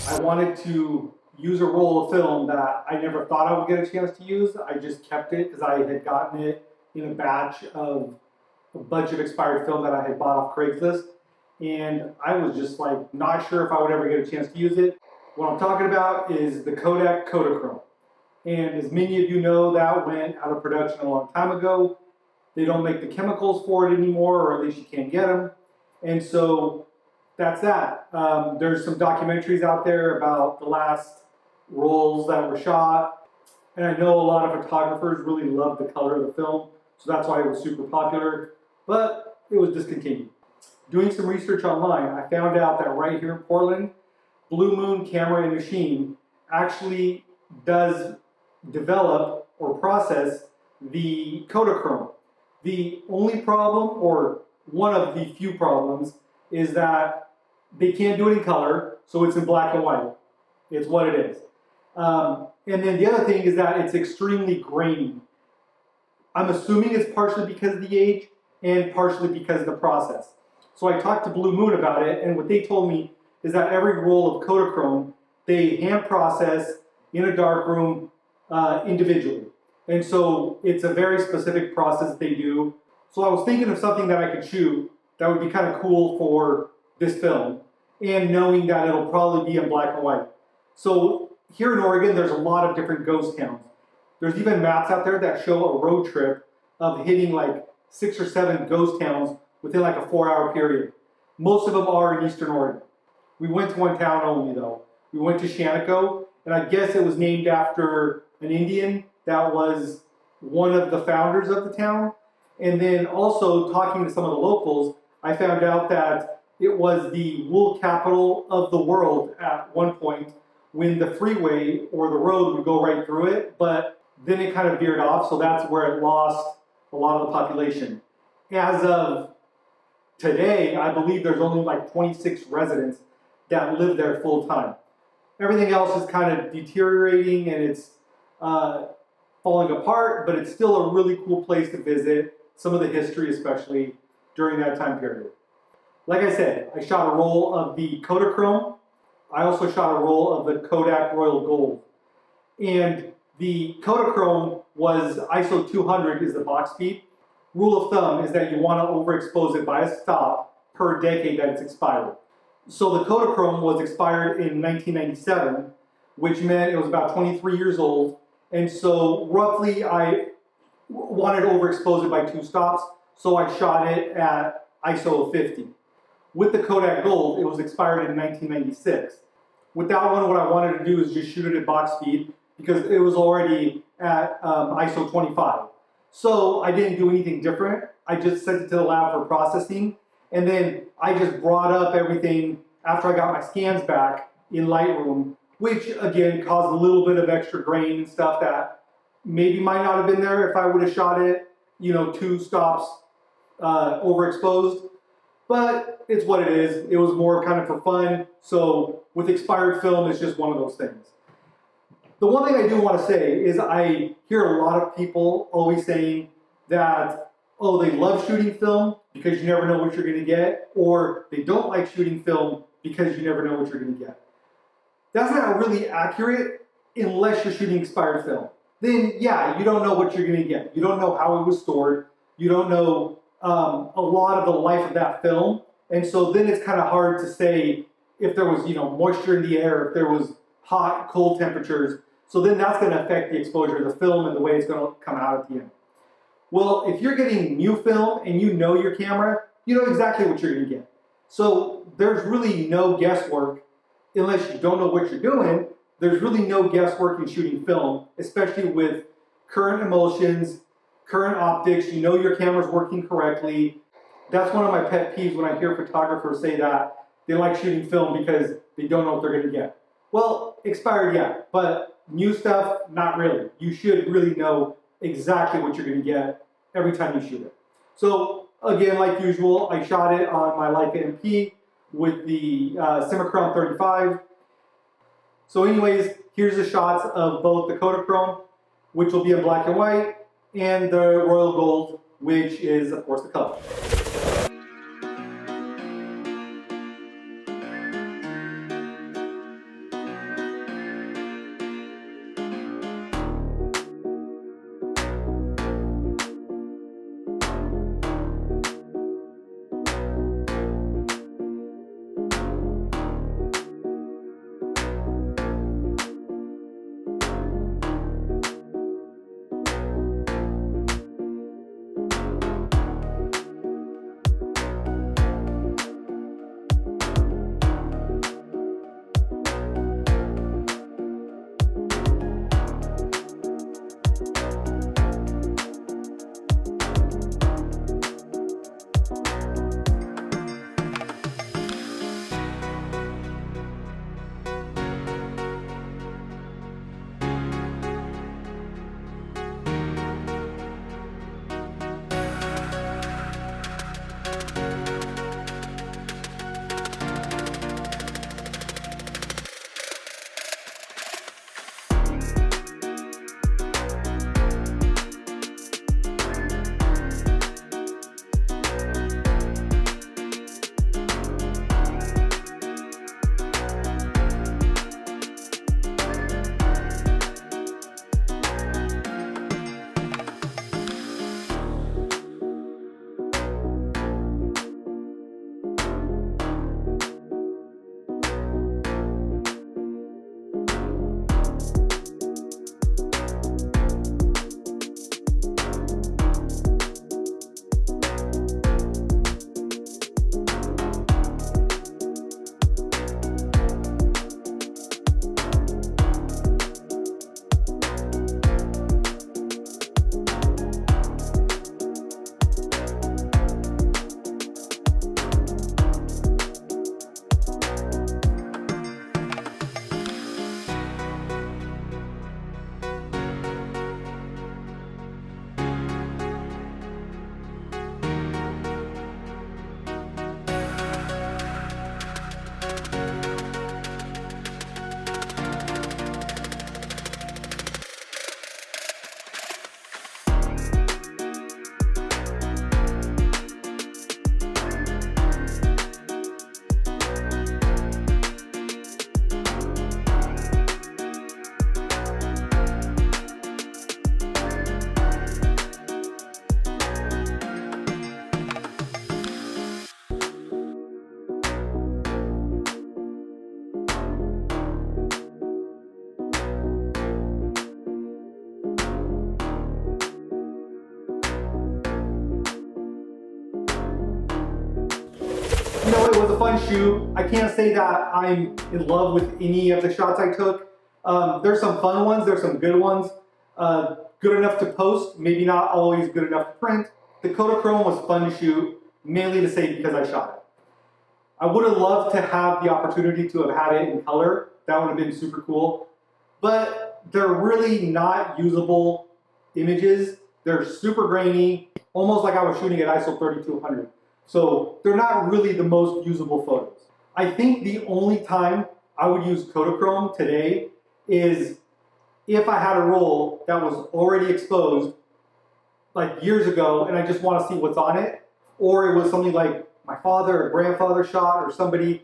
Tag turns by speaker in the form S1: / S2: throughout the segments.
S1: I wanted to use a roll of film that I never thought I would get a chance to use. I just kept it because I had gotten it in a batch of a bunch of expired film that I had bought off Craigslist. And I was just like not sure if I would ever get a chance to use it. What I'm talking about is the Kodak Kodachrome. And as many of you know, that went out of production a long time ago. They don't make the chemicals for it anymore, or at least you can't get them. And so that's that. There's some documentaries out there about the last rolls that were shot. And I know a lot of photographers really love the color of the film, so that's why it was super popular, but it was discontinued. Doing some research online, I found out that right here in Portland, Blue Moon Camera and Machine actually does develop or process the Kodachrome. The only problem, or one of the few problems, is that they can't do it in color, so it's in black and white. It's what it is. And then the other thing is that it's extremely grainy. I'm assuming it's partially because of the age and partially because of the process. So I talked to Blue Moon about it, and what they told me is that every roll of Kodachrome, they hand process in a darkroom individually. And so it's a very specific process they do. So I was thinking of something that I could shoot that would be kind of cool for this film, and knowing that it'll probably be in black and white. So here in Oregon, there's a lot of different ghost towns. There's even maps out there that show a road trip of hitting like 6 or 7 ghost towns within like a 4-hour period. Most of them are in Eastern Oregon. We went to one town only though. We went to Shaniko, and I guess it was named after an Indian that was one of the founders of the town. And then also talking to some of the locals, I found out that it was the wool capital of the world at one point when the freeway or the road would go right through it, but then it kind of veered off, so that's where it lost a lot of the population. As of today, I believe there's only like 26 residents that live there full time. Everything else is kind of deteriorating and it's falling apart, but it's still a really cool place to visit, some of the history especially during that time period. Like I said, I shot a roll of the Kodachrome. I also shot a roll of the Kodak Royal Gold. And the Kodachrome was ISO 200 is the box speed. Rule of thumb is that you want to overexpose it by a stop per decade that it's expired. So the Kodachrome was expired in 1997, which meant it was about 23 years old. And so roughly I wanted to overexpose it by 2 stops, so I shot it at ISO 50. With the Kodak Gold, it was expired in 1996. With that one, what I wanted to do is just shoot it at box speed because it was already at ISO 25. So I didn't do anything different. I just sent it to the lab for processing. And then I just brought up everything after I got my scans back in Lightroom, which again caused a little bit of extra grain and stuff that maybe might not have been there if I would have shot it, 2 stops overexposed. But it's what it is. It was more kind of for fun. So with expired film, it's just one of those things. The one thing I do want to say is I hear a lot of people always saying that, oh, they love shooting film because you never know what you're going to get, or they don't like shooting film because you never know what you're going to get. That's not really accurate unless you're shooting expired film. Then, yeah, you don't know what you're going to get. You don't know how it was stored. You don't know a lot of the life of that film. And so then it's kind of hard to say if there was, moisture in the air, if there was hot, cold temperatures. So then that's going to affect the exposure of the film and the way it's going to come out at the end. Well, if you're getting new film and you know your camera, you know exactly what you're going to get. So there's really no guesswork unless you don't know what you're doing. There's really no guesswork in shooting film, especially with current emulsions, current optics. You know your camera's working correctly. That's one of my pet peeves when I hear photographers say that they like shooting film because they don't know what they're going to get. Well, expired, yeah, but new stuff, not really. You should really know exactly what you're going to get every time you shoot it. So again, like usual, I shot it on my Leica MP with the Simicron 35. So anyways, here's the shots of both the Kodachrome, which will be in black and white, and the Royal Gold, which is, of course, the color. a fun shoot. I can't say that I'm in love with any of the shots I took. There's some fun ones, there's some good ones. Good enough to post, maybe not always good enough to print. The Kodachrome was fun to shoot, mainly to say because I shot it. I would have loved to have the opportunity to have had it in color. That would have been super cool. But they're really not usable images. They're super grainy, almost like I was shooting at ISO 3200. So they're not really the most usable photos. I think the only time I would use Kodachrome today is if I had a roll that was already exposed like years ago and I just want to see what's on it, or it was something like my father or grandfather shot or somebody,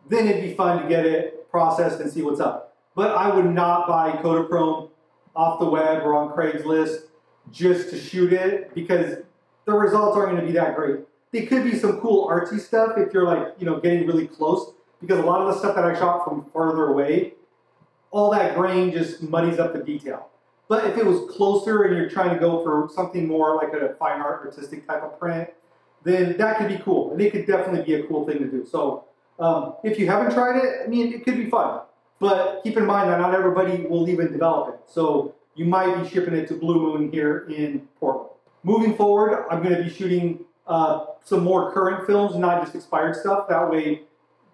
S1: then it'd be fun to get it processed and see what's up. But I would not buy Kodachrome off the web or on Craigslist just to shoot it because the results aren't going to be that great. They could be some cool artsy stuff if you're like, you know, getting really close, because a lot of the stuff that I shot from farther away, all that grain just muddies up the detail. But if it was closer and you're trying to go for something more like a fine art artistic type of print, then that could be cool. And it could definitely be a cool thing to do. So if you haven't tried it, I mean, it could be fun. But keep in mind that not everybody will even develop it. So you might be shipping it to Blue Moon here in Portland. Moving forward, I'm going to be shooting some more current films, not just expired stuff. That way,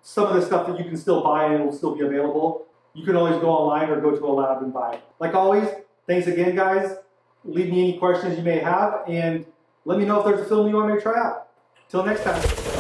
S1: some of the stuff that you can still buy and it will still be available. You can always go online or go to a lab and buy it. Like always, thanks again, guys. Leave me any questions you may have, and let me know if there's a film you want me to try out. Till next time.